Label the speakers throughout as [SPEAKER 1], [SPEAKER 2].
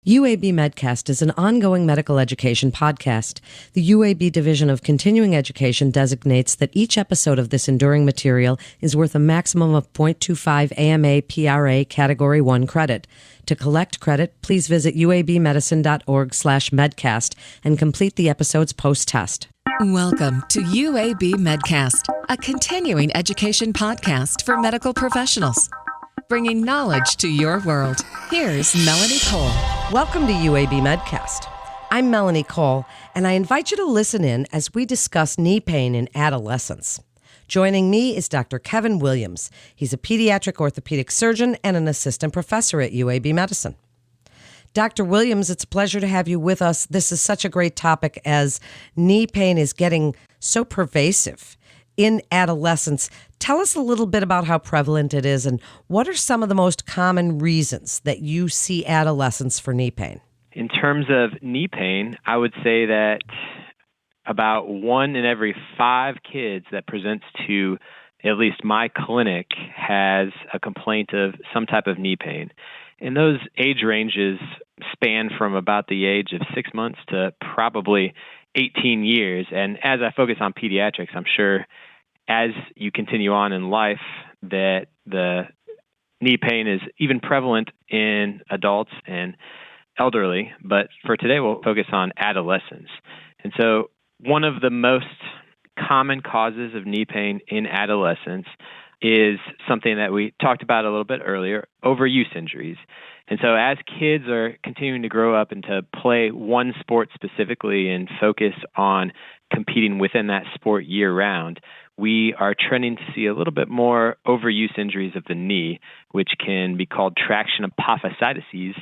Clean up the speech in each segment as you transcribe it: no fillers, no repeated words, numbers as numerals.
[SPEAKER 1] UAB Medcast is an ongoing medical education podcast. The UAB Division of Continuing Education designates that each episode of this enduring material is worth a maximum of 0.25 AMA PRA Category 1 credit. To collect credit, please visit uabmedicine.org/medcast and complete the episode's post-test.
[SPEAKER 2] Welcome to UAB Medcast, a continuing education podcast for medical professionals, bringing knowledge to your world. Here's Melanie Cole.
[SPEAKER 1] Welcome to UAB Medcast. I'm Melanie Cole, and I invite you to listen in as we discuss knee pain in adolescents. Joining me is Dr. Kevin Williams. He's a pediatric orthopedic surgeon and an assistant professor at UAB Medicine. Dr. Williams, it's a pleasure to have you with us. This is such a great topic as knee pain is getting so pervasive in adolescents. Tell us a little bit about how prevalent it is and what are some of the most common reasons that you see adolescents for knee pain?
[SPEAKER 3] In terms of knee pain, I would say that about 1 in every 5 kids that presents to at least my clinic has a complaint of some type of knee pain. And those age ranges span from about the age of 6 months to probably 18 years. And as I focus on pediatrics, I'm sure as you continue on in life that the knee pain is even prevalent in adults and elderly. But for today, we'll focus on adolescents. And so one of the most common causes of knee pain in adolescents is something that we talked about a little bit earlier, overuse injuries. And so as kids are continuing to grow up and to play one sport specifically and focus on competing within that sport year-round, we are trending to see a little bit more overuse injuries of the knee, which can be called traction apophysitis,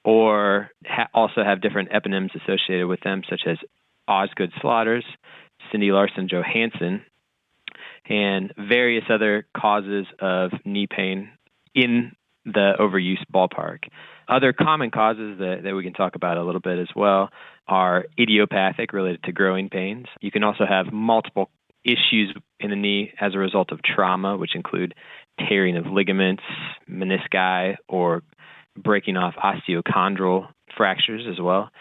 [SPEAKER 3] or also have different eponyms associated with them, such as Osgood-Schlatters, Cindy Larson-Johansson, and various other causes of knee pain in the overuse ballpark. Other common causes that we can talk about a little bit as well are idiopathic, related to growing pains. You can also have multiple issues in the knee as a result of trauma, which include tearing of ligaments, menisci, or breaking off osteochondral fractures as well.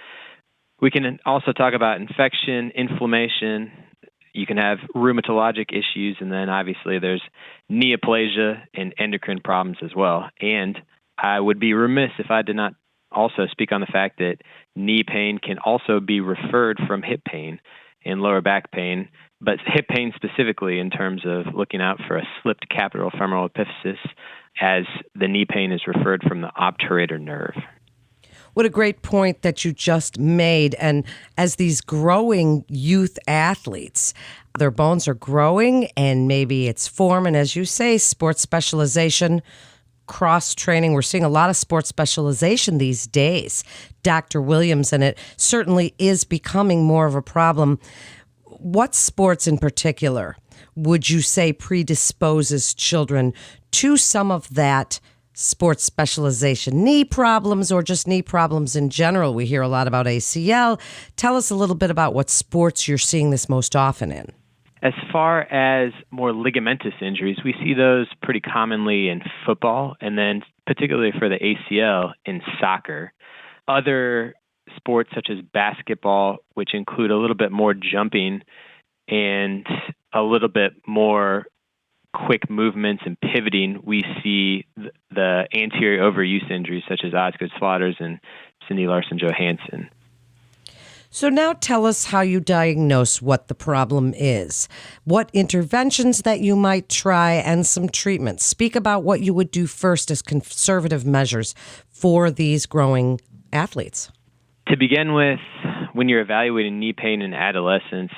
[SPEAKER 3] We can also talk about infection, inflammation. You can have rheumatologic issues, and then obviously there's neoplasia and endocrine problems as well. And I would be remiss if I did not also speak on the fact that knee pain can also be referred from hip pain and lower back pain, but hip pain specifically in terms of looking out for a slipped capital femoral epiphysis, as the knee pain is referred from the obturator nerve.
[SPEAKER 1] What a great point that you just made. And as these growing youth athletes, their bones are growing and maybe it's form. And as you say, sports specialization, cross-training. We're seeing a lot of sports specialization these days, Dr. Williams, and it certainly is becoming more of a problem. What sports in particular would you say predisposes children to some of that sports specialization, knee problems, or just knee problems in general? We hear a lot about ACL. Tell us a little bit about what sports you're seeing this most often in.
[SPEAKER 3] As far as more ligamentous injuries, we see those pretty commonly in football, and then particularly for the ACL in soccer. Other sports such as basketball, which include a little bit more jumping and a little bit more quick movements and pivoting, we see the anterior overuse injuries such as Osgood-Schlatters and Cindy Larson-Johansson.
[SPEAKER 1] So now tell us how you diagnose what the problem is, what interventions that you might try, and some treatments. Speak about what you would do first as conservative measures for these growing athletes.
[SPEAKER 3] To begin with, when you're evaluating knee pain in adolescents,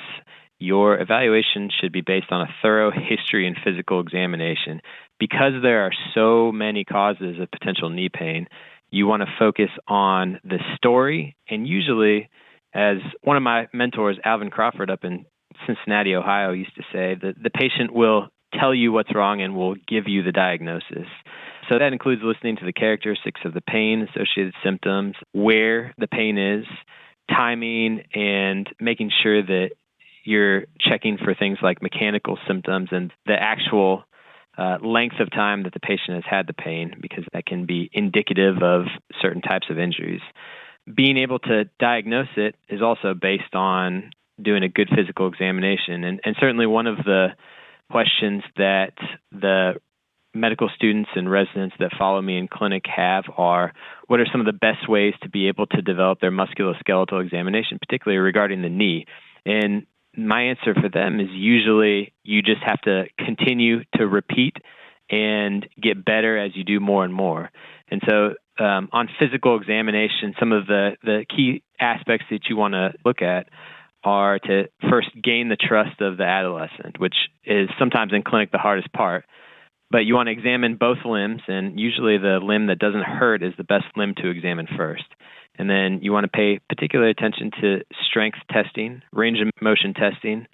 [SPEAKER 3] your evaluation should be based on a thorough history and physical examination. Because there are so many causes of potential knee pain, you want to focus on the story. And usually, as one of my mentors, Alvin Crawford, up in Cincinnati, Ohio, used to say, that the patient will tell you what's wrong and will give you the diagnosis. So that includes listening to the characteristics of the pain, associated symptoms, where the pain is, timing, and making sure that you're checking for things like mechanical symptoms and the actual length of time that the patient has had the pain, because that can be indicative of certain types of injuries. being able to diagnose it is also based on doing a good physical examination. And certainly one of the questions that the medical students and residents that follow me in clinic have are, what are some of the best ways to be able to develop their musculoskeletal examination, particularly regarding the knee? And my answer for them is usually you just have to continue to repeat and get better as you do more and more. And so on physical examination, some of the key aspects that you want to look at are to first gain the trust of the adolescent, which is sometimes in clinic the hardest part. But you want to examine both limbs, and usually the limb that doesn't hurt is the best limb to examine first. And then you want to pay particular attention to strength testing, range of motion testing,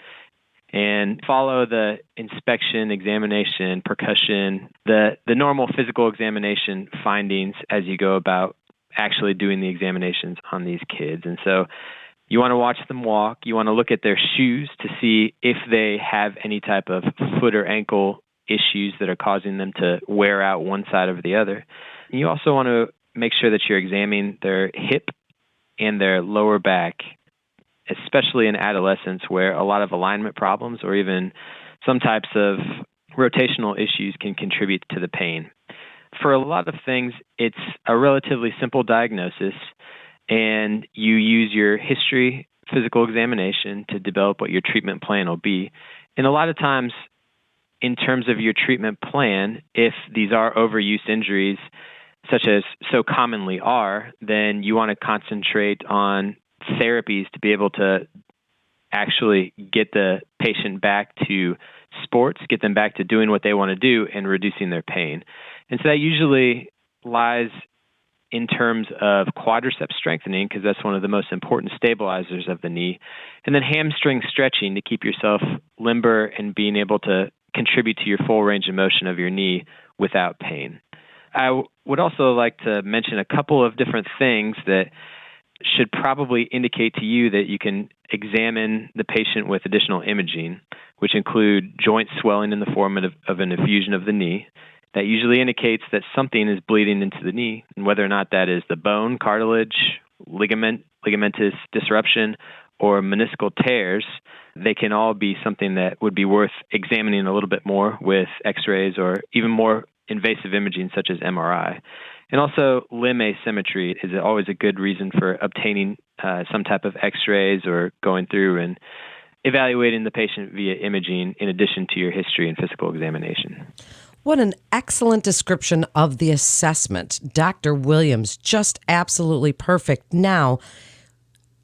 [SPEAKER 3] and follow the inspection, examination, percussion, the normal physical examination findings as you go about actually doing the examinations on these kids. And so you want to watch them walk. You want to look at their shoes to see if they have any type of foot or ankle issues that are causing them to wear out one side or the other. And you also want to make sure that you're examining their hip and their lower back, especially in adolescents where a lot of alignment problems or even some types of rotational issues can contribute to the pain. For a lot of things, it's a relatively simple diagnosis, and you use your history physical examination to develop what your treatment plan will be. And a lot of times, in terms of your treatment plan, if these are overuse injuries, such as so commonly are, then you want to concentrate on therapies to be able to actually get the patient back to sports, get them back to doing what they want to do and reducing their pain. And so that usually lies in terms of quadricep strengthening, because that's one of the most important stabilizers of the knee, and then hamstring stretching to keep yourself limber and being able to contribute to your full range of motion of your knee without pain. I would also like to mention a couple of different things that should probably indicate to you that you can examine the patient with additional imaging, which include joint swelling in the form of an effusion of the knee. That usually indicates that something is bleeding into the knee, and whether or not that is the bone, cartilage, ligamentous disruption, or meniscal tears, they can all be something that would be worth examining a little bit more with x-rays or even more invasive imaging such as MRI. And also limb asymmetry is always a good reason for obtaining some type of x-rays or going through and evaluating the patient via imaging in addition to your history and physical examination.
[SPEAKER 1] What an excellent description of the assessment. Dr. Williams, just absolutely perfect. Now,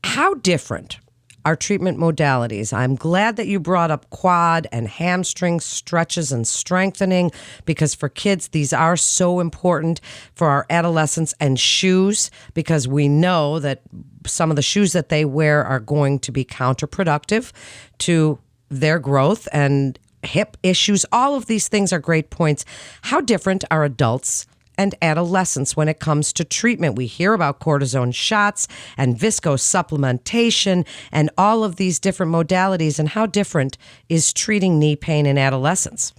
[SPEAKER 1] how different are treatment modalities? I'm glad that you brought up quad and hamstring stretches and strengthening, because for kids, these are so important. For our adolescents, and shoes, because we know that some of the shoes that they wear are going to be counterproductive to their growth and hip issues. All of these things are great points. How different are adults and adolescents when it comes to treatment? We hear about cortisone shots and viscose supplementation and all of these different modalities. And how different is treating knee pain in adolescents?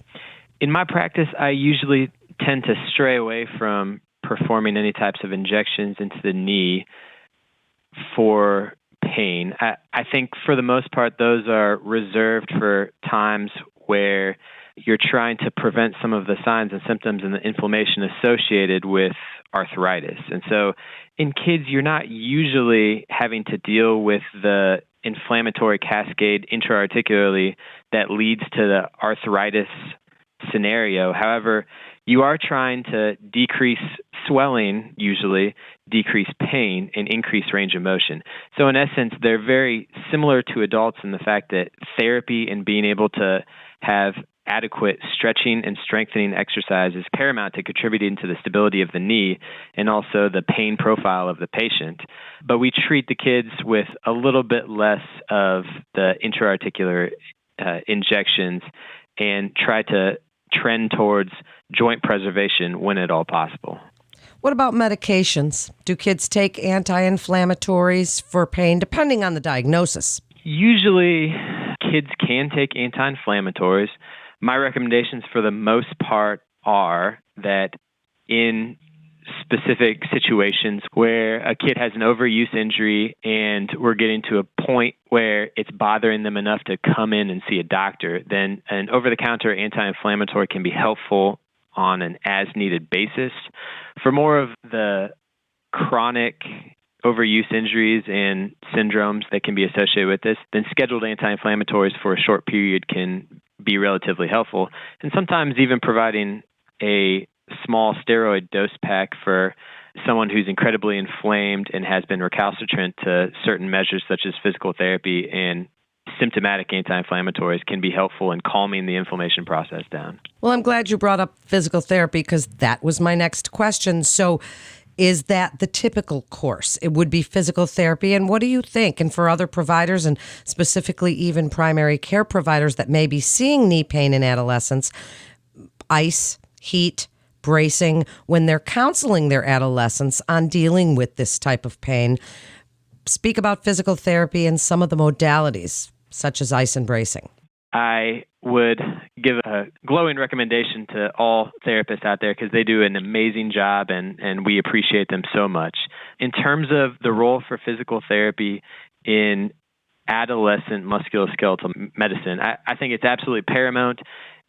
[SPEAKER 3] In my practice, I usually tend to stray away from performing any types of injections into the knee for pain. I think for the most part, those are reserved for times where you're trying to prevent some of the signs and symptoms and the inflammation associated with arthritis. And so in kids, you're not usually having to deal with the inflammatory cascade intra-articularly that leads to the arthritis scenario. However, you are trying to decrease swelling, usually decrease pain, and increase range of motion. So in essence, they're very similar to adults in the fact that therapy and being able to have adequate stretching and strengthening exercise is paramount to contributing to the stability of the knee and also the pain profile of the patient. But we treat the kids with a little bit less of the intra-articular injections and try to trend towards joint preservation when at all possible.
[SPEAKER 1] What about medications? Do kids take anti-inflammatories for pain, depending on the diagnosis?
[SPEAKER 3] Usually, kids can take anti-inflammatories. My recommendations for the most part are that in specific situations where a kid has an overuse injury and we're getting to a point where it's bothering them enough to come in and see a doctor, then an over-the-counter anti-inflammatory can be helpful on an as-needed basis. For more of the chronic overuse injuries and syndromes that can be associated with this, then scheduled anti-inflammatories for a short period can be relatively helpful. And sometimes even providing a small steroid dose pack for someone who's incredibly inflamed and has been recalcitrant to certain measures such as physical therapy and symptomatic anti-inflammatories can be helpful in calming the inflammation process down.
[SPEAKER 1] Well, I'm glad you brought up physical therapy because that was my next question. So is that the typical course? It would be physical therapy. And what do you think? And for other providers, and specifically even primary care providers that may be seeing knee pain in adolescents, ice, heat, bracing, when they're counseling their adolescents on dealing with this type of pain, speak about physical therapy and some of the modalities, such as ice and bracing.
[SPEAKER 3] I would give a glowing recommendation to all therapists out there because they do an amazing job and we appreciate them so much. In terms of the role for physical therapy in adolescent musculoskeletal medicine, I think it's absolutely paramount,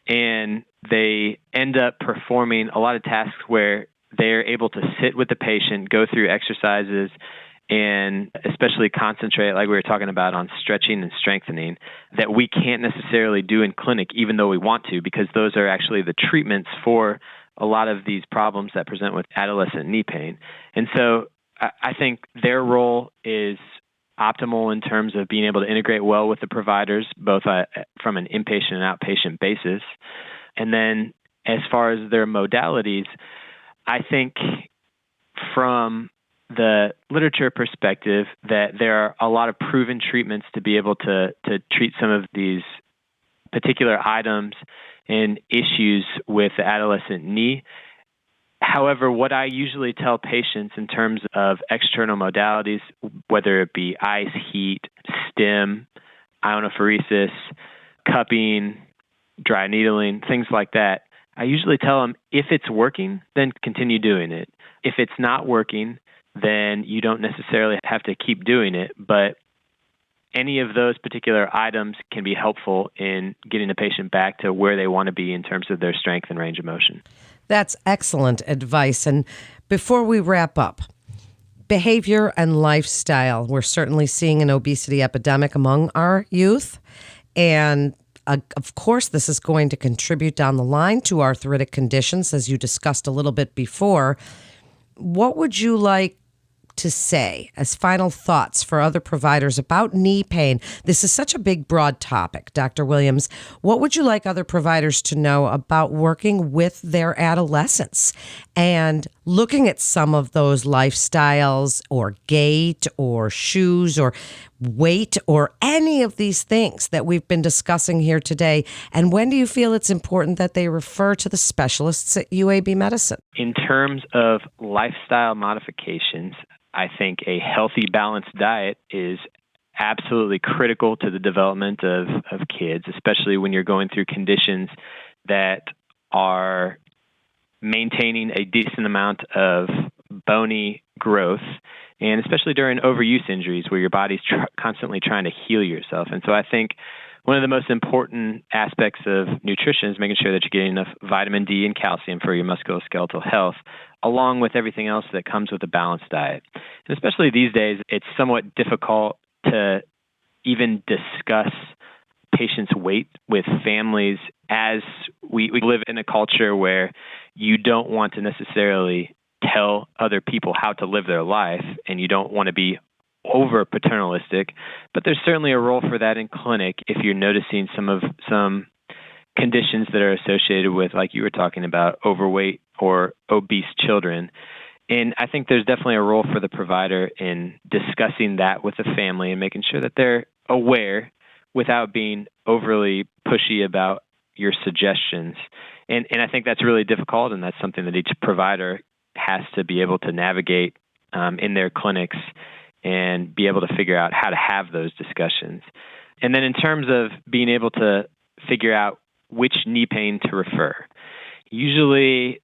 [SPEAKER 3] and they end up performing a lot of tasks where they're able to sit with the patient, go through exercises, and especially concentrate, like we were talking about, on stretching and strengthening that we can't necessarily do in clinic, even though we want to, because those are actually the treatments for a lot of these problems that present with adolescent knee pain. And so I think their role is optimal in terms of being able to integrate well with the providers, both from an inpatient and outpatient basis. And then as far as their modalities, I think from the literature perspective that there are a lot of proven treatments to be able to treat some of these particular items and issues with the adolescent knee. However, what I usually tell patients in terms of external modalities, whether it be ice, heat, stim, ionophoresis, cupping, dry needling, things like that, I usually tell them if it's working, then continue doing it. If it's not working, then you don't necessarily have to keep doing it, but any of those particular items can be helpful in getting the patient back to where they want to be in terms of their strength and range of motion.
[SPEAKER 1] That's excellent advice. And before we wrap up, behavior and lifestyle. We're certainly seeing an obesity epidemic among our youth. And of course, this is going to contribute down the line to arthritic conditions, as you discussed a little bit before. What would you like to say as final thoughts for other providers about knee pain? This is such a big, broad topic, Dr. Williams. What would you like other providers to know about working with their adolescents and looking at some of those lifestyles or gait or shoes or weight or any of these things that we've been discussing here today? And when do you feel it's important that they refer to the specialists at UAB Medicine?
[SPEAKER 3] In terms of lifestyle modifications, I think a healthy, balanced diet is absolutely critical to the development of kids, especially when you're going through conditions that are maintaining a decent amount of bony growth, and especially during overuse injuries where your body's constantly trying to heal yourself. And so I think one of the most important aspects of nutrition is making sure that you're getting enough vitamin D and calcium for your musculoskeletal health, along with everything else that comes with a balanced diet. And especially these days, it's somewhat difficult to even discuss patients' weight with families, as we live in a culture where you don't want to necessarily tell other people how to live their life, and you don't want to be over paternalistic, but there's certainly a role for that in clinic if you're noticing some conditions that are associated with, like you were talking about, overweight or obese children. And I think there's definitely a role for the provider in discussing that with the family and making sure that they're aware without being overly pushy about your suggestions. And I think that's really difficult, and that's something that each provider has to be able to navigate in their clinics and be able to figure out how to have those discussions. And then in terms of being able to figure out which knee pain to refer, usually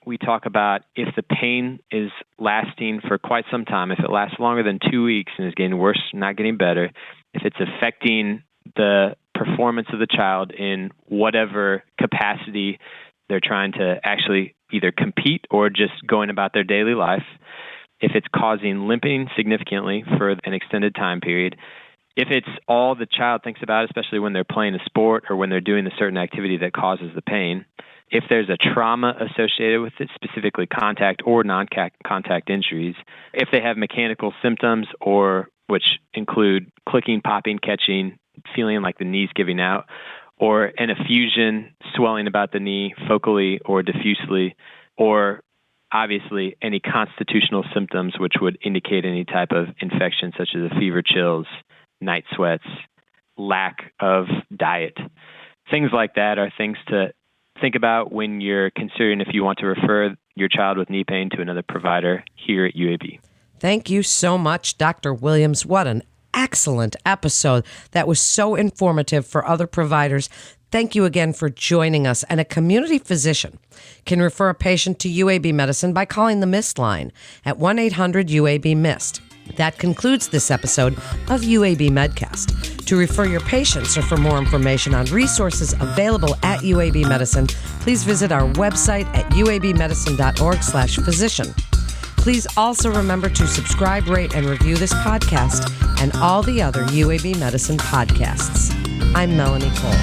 [SPEAKER 3] we talk about if the pain is lasting for quite some time, if it lasts longer than 2 weeks and is getting worse, not getting better, if it's affecting the performance of the child in whatever capacity they're trying to actually either compete or just going about their daily life, if it's causing limping significantly for an extended time period, if it's all the child thinks about, especially when they're playing a sport or when they're doing a certain activity that causes the pain, if there's a trauma associated with it, specifically contact or non-contact injuries, if they have mechanical symptoms or which include clicking, popping, catching, feeling like the knee's giving out, or an effusion, swelling about the knee focally or diffusely, or obviously any constitutional symptoms which would indicate any type of infection such as a fever, chills, night sweats, lack of diet. Things like that are things to think about when you're considering if you want to refer your child with knee pain to another provider here at UAB.
[SPEAKER 1] Thank you so much, Dr. Williams. What an excellent episode. That was so informative for other providers. Thank you again for joining us. And a community physician can refer a patient to UAB Medicine by calling the MIST line at 1-800-UAB-MIST. That concludes this episode of UAB Medcast. To refer your patients or for more information on resources available at UAB Medicine, please visit our website at uabmedicine.org/physician. Please also remember to subscribe, rate, and review this podcast and all the other UAB Medicine podcasts. I'm Melanie Cole.